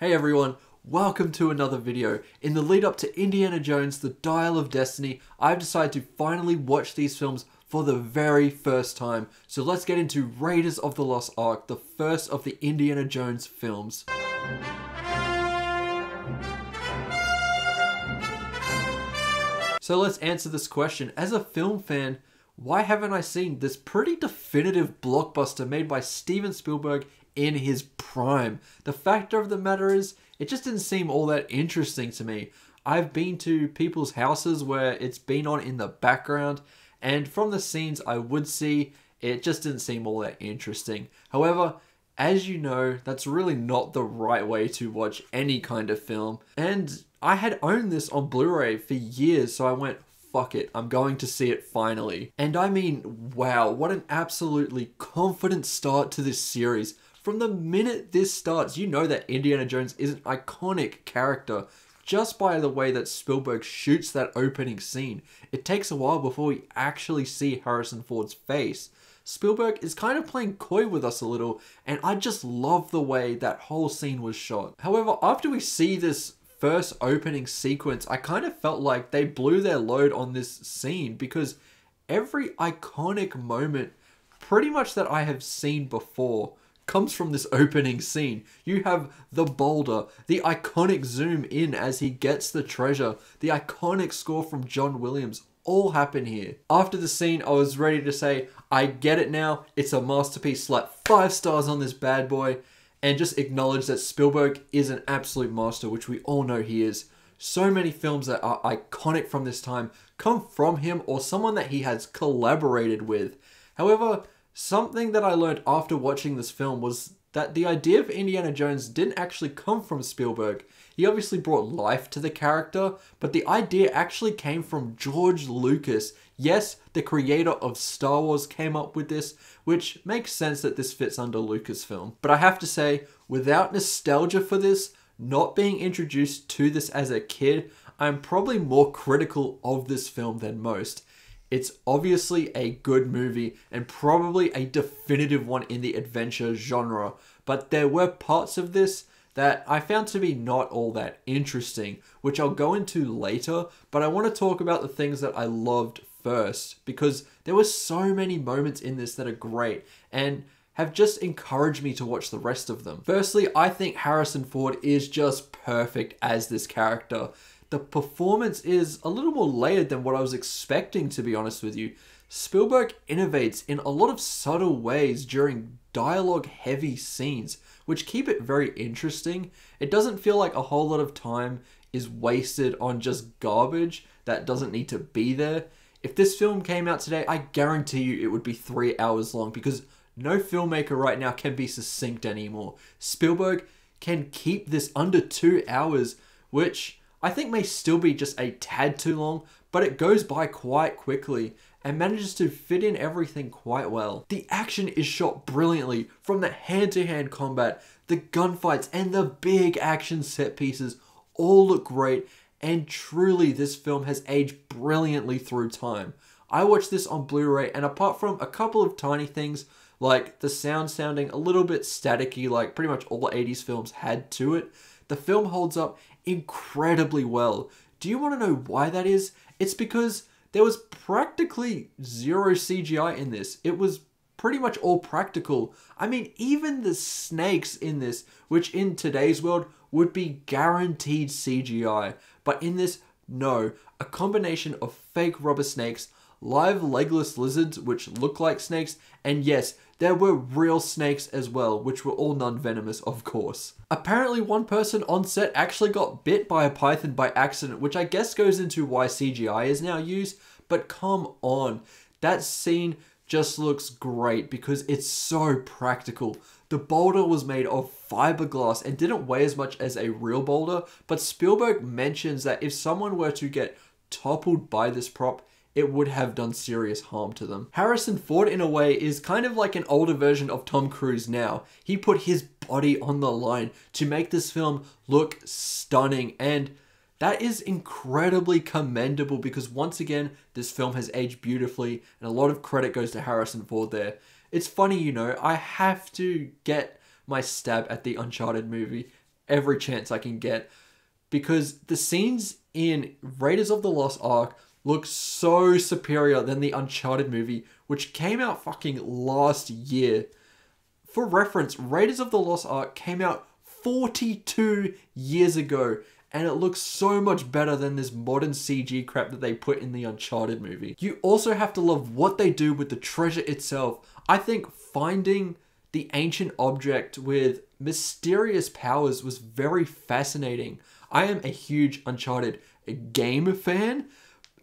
Hey everyone, welcome to another video. In the lead up to Indiana Jones, The Dial of Destiny, I've decided to finally watch these films for the very first time. So let's get into Raiders of the Lost Ark, the first of the Indiana Jones films. So let's answer this question. As a film fan, why haven't I seen this pretty definitive blockbuster made by Steven Spielberg in his prime? The fact of the matter is, it just didn't seem all that interesting to me. I've been to people's houses where it's been on in the background, and from the scenes I would see, it just didn't seem all that interesting. However, as you know, that's really not the right way to watch any kind of film. And I had owned this on Blu-ray for years, so I went, fuck it, I'm going to see it finally. And I mean, wow, what an absolutely confident start to this series. From the minute this starts, you know that Indiana Jones is an iconic character just by the way that Spielberg shoots that opening scene. It takes a while before we actually see Harrison Ford's face. Spielberg is kind of playing coy with us a little, and I just love the way that whole scene was shot. However, after we see this first opening sequence, I kind of felt like they blew their load on this scene because every iconic moment pretty much that I have seen before comes from this opening scene. You have the boulder, the iconic zoom in as he gets the treasure, the iconic score from John Williams, all happen here. After the scene, I was ready to say, I get it now, it's a masterpiece, slap 5 stars on this bad boy, and just acknowledge that Spielberg is an absolute master, which we all know he is. So many films that are iconic from this time come from him or someone that he has collaborated with. However, something that I learned after watching this film was that the idea of Indiana Jones didn't actually come from Spielberg. He obviously brought life to the character, but the idea actually came from George Lucas. Yes, the creator of Star Wars came up with this, which makes sense that this fits under Lucasfilm. But I have to say, without nostalgia for this, not being introduced to this as a kid, I'm probably more critical of this film than most. It's obviously a good movie and probably a definitive one in the adventure genre, but there were parts of this that I found to be not all that interesting, which I'll go into later, but I want to talk about the things that I loved first, because there were so many moments in this that are great and have just encouraged me to watch the rest of them. Firstly, I think Harrison Ford is just perfect as this character. The performance is a little more layered than what I was expecting, to be honest with you. Spielberg innovates in a lot of subtle ways during dialogue-heavy scenes, which keep it very interesting. It doesn't feel like a whole lot of time is wasted on just garbage that doesn't need to be there. If this film came out today, I guarantee you it would be 3 hours long because no filmmaker right now can be succinct anymore. Spielberg can keep this under 2 hours, which I think may still be just a tad too long, but it goes by quite quickly and manages to fit in everything quite well. The action is shot brilliantly, from the hand-to-hand combat, the gunfights, and the big action set pieces all look great, and truly this film has aged brilliantly through time. I watched this on Blu-ray, and apart from a couple of tiny things, like the sound sounding a little bit staticky like pretty much all 80s films had to it, the film holds up incredibly well. Do you want to know why that is? It's because there was practically zero CGI in this. It was pretty much all practical. I mean, even the snakes in this, which in today's world would be guaranteed CGI, but in this, no. A combination of fake rubber snakes, live legless lizards which look like snakes, and yes, there were real snakes as well, which were all non-venomous, of course. Apparently one person on set actually got bit by a python by accident, which I guess goes into why CGI is now used, but come on. That scene just looks great because it's so practical. The boulder was made of fiberglass and didn't weigh as much as a real boulder, but Spielberg mentions that if someone were to get toppled by this prop, it would have done serious harm to them. Harrison Ford, in a way, is kind of like an older version of Tom Cruise now. He put his body on the line to make this film look stunning, and that is incredibly commendable because once again, this film has aged beautifully, and a lot of credit goes to Harrison Ford there. It's funny, you know, I have to get my stab at the Uncharted movie. every chance I can get, because the scenes in Raiders of the Lost Ark look so superior than the Uncharted movie, which came out fucking last year. For reference, Raiders of the Lost Ark came out 42 years ago, and it looks so much better than this modern CG crap that they put in the Uncharted movie. You also have to love what they do with the treasure itself. I think finding the ancient object with mysterious powers was very fascinating. I am a huge Uncharted game fan,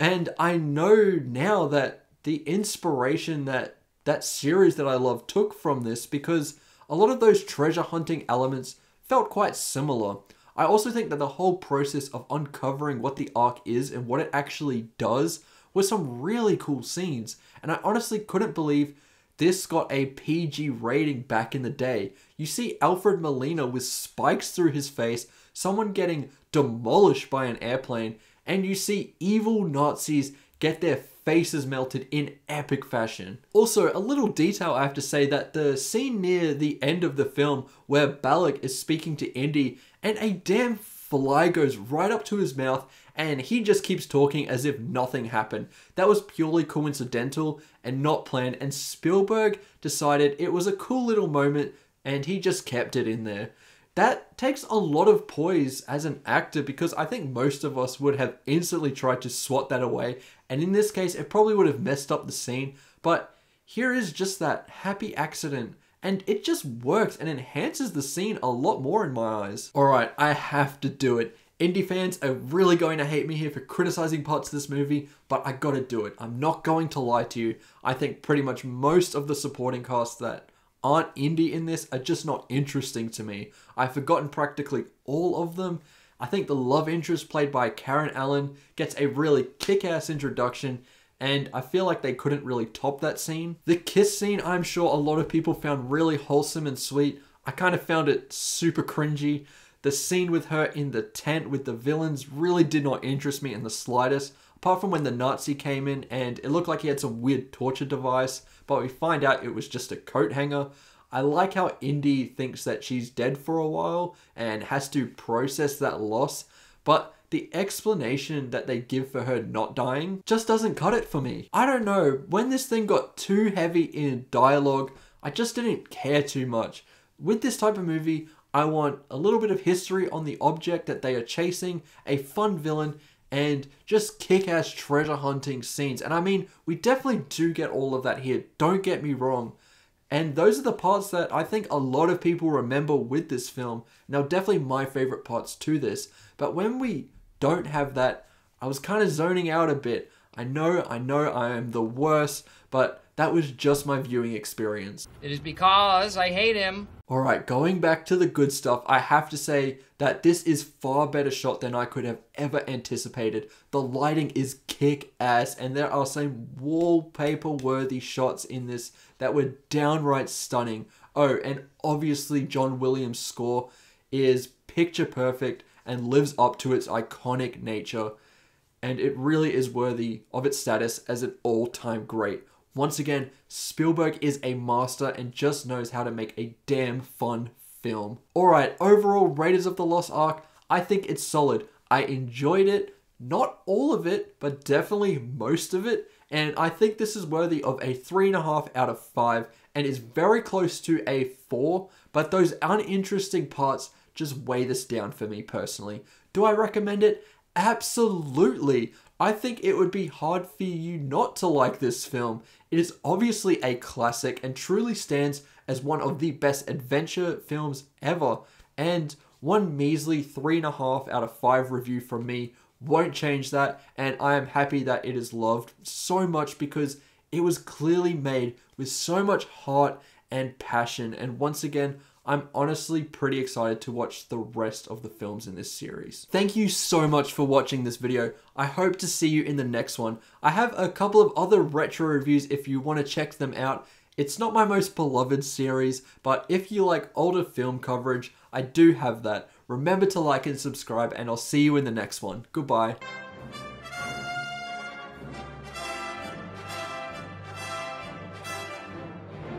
and I know now that the inspiration that series that I love took from this, because a lot of those treasure hunting elements felt quite similar. I also think that the whole process of uncovering what the Ark is and what it actually does was some really cool scenes, and I honestly couldn't believe this got a PG rating back in the day. You see Alfred Molina with spikes through his face, someone getting demolished by an airplane, and you see evil Nazis get their faces melted in epic fashion. Also, a little detail I have to say, that the scene near the end of the film where Balak is speaking to Indy and a damn fly goes right up to his mouth and he just keeps talking as if nothing happened. That was purely coincidental and not planned, and Spielberg decided it was a cool little moment and he just kept it in there. That takes a lot of poise as an actor, because I think most of us would have instantly tried to swat that away, and in this case it probably would have messed up the scene, but here is just that happy accident, and it just works and enhances the scene a lot more in my eyes. Alright, I have to do it. Indie fans are really going to hate me here for criticizing parts of this movie, but I gotta do it. I'm not going to lie to you. I think pretty much most of the supporting cast that aren't indie in this are just not interesting to me. I've forgotten practically all of them. I think the love interest played by Karen Allen gets a really kick-ass introduction, and I feel like they couldn't really top that scene. The kiss scene, I'm sure a lot of people found really wholesome and sweet. I kind of found it super cringy. The scene with her in the tent with the villains really did not interest me in the slightest, apart from when the Nazi came in and it looked like he had some weird torture device, but we find out it was just a coat hanger. I like how Indy thinks that she's dead for a while and has to process that loss, but the explanation that they give for her not dying just doesn't cut it for me. I don't know, when this thing got too heavy in dialogue, I just didn't care too much. With this type of movie, I want a little bit of history on the object that they are chasing, a fun villain, and just kick-ass treasure hunting scenes. And I mean, we definitely do get all of that here, don't get me wrong. And those are the parts that I think a lot of people remember with this film. Now, definitely my favorite parts to this. But when we don't have that, I was kind of zoning out a bit. I know I am the worst, but that was just my viewing experience. It is because I hate him. Alright, going back to the good stuff, I have to say that this is far better shot than I could have ever anticipated. The lighting is kick-ass, and there are some wallpaper-worthy shots in this that were downright stunning. Oh, and obviously John Williams' score is picture perfect and lives up to its iconic nature, and it really is worthy of its status as an all-time great. Once again, Spielberg is a master and just knows how to make a damn fun film. Alright, overall, Raiders of the Lost Ark, I think it's solid. I enjoyed it, not all of it, but definitely most of it, and I think this is worthy of a 3.5 out of 5, and is very close to a 4, but those uninteresting parts just weigh this down for me personally. Do I recommend it? Absolutely. I think it would be hard for you not to like this film. It is obviously a classic and truly stands as one of the best adventure films ever. And one measly 3.5 out of 5 review from me won't change that. And I am happy that it is loved so much, because it was clearly made with so much heart and passion. And once again, I'm honestly pretty excited to watch the rest of the films in this series. Thank you so much for watching this video. I hope to see you in the next one. I have a couple of other retro reviews if you want to check them out. It's not my most beloved series, but if you like older film coverage, I do have that. Remember to like and subscribe, and I'll see you in the next one. Goodbye.